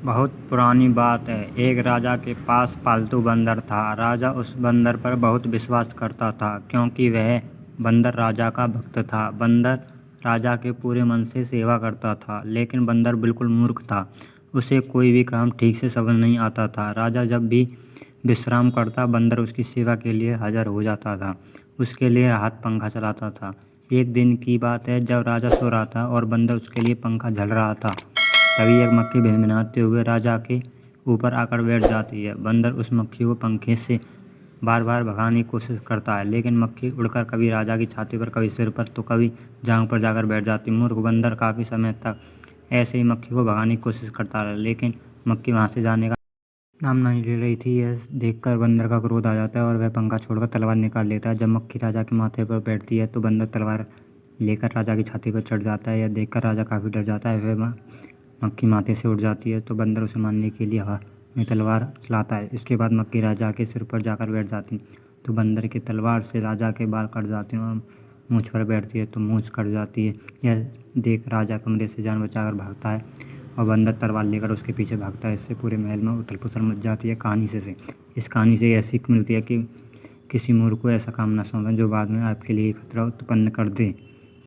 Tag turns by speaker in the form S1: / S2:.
S1: बहुत पुरानी बात है। एक राजा के पास पालतू बंदर था। राजा उस बंदर पर बहुत विश्वास करता था क्योंकि वह बंदर राजा का भक्त था। बंदर राजा के पूरे मन से सेवा करता था, लेकिन बंदर बिल्कुल मूर्ख था। उसे कोई भी काम ठीक से समझ नहीं आता था। राजा जब भी विश्राम करता, बंदर उसकी सेवा के लिए हाजिर हो जाता था। उसके लिए हाथ पंखा चलाता था। एक दिन की बात है, जब राजा सो रहा था और बंदर उसके लिए पंखा झल रहा था, तभी एक मक्खी भिनभिनाते हुए राजा के ऊपर आकर बैठ जाती है। बंदर उस मक्खी को पंखे से बार बार भगाने की कोशिश करता है, लेकिन मक्खी उड़कर कभी राजा की छाती पर, कभी सिर पर, तो कभी जांघ पर जाकर बैठ जाती। मूर्ख बंदर काफ़ी समय तक ऐसे ही मक्खी को भगाने की कोशिश करता रहा, लेकिन मक्खी वहाँ से जाने का नाम नहीं ले रही थी। यह देखकर बंदर का क्रोध आ जाता है और वह पंखा छोड़कर तलवार निकाल लेता है। जब मक्खी राजा के माथे पर बैठती है तो बंदर तलवार लेकर राजा की छाती पर चढ़ जाता है। यह देखकर राजा काफ़ी डर जाता है। वह मक्खी माथे से उड़ जाती है तो बंदर उसे मारने के लिए हवा में तलवार चलाता है। इसके बाद मक्खी राजा के सिर पर जाकर बैठ जाती तो बंदर की तलवार से राजा के बाल कट जाते हैं, और मूंछ पर बैठती है तो मूंछ कट जाती है। यह देख राजा कमरे से जान बचाकर भागता है और बंदर तलवार लेकर उसके पीछे भागता है। इससे पूरे महल में उथल पुथल मच जाती है। इस कहानी से यह सीख मिलती है कि किसी मूर्ख को ऐसा काम न सौंपें जो बाद में आपके लिए खतरा उत्पन्न कर दे।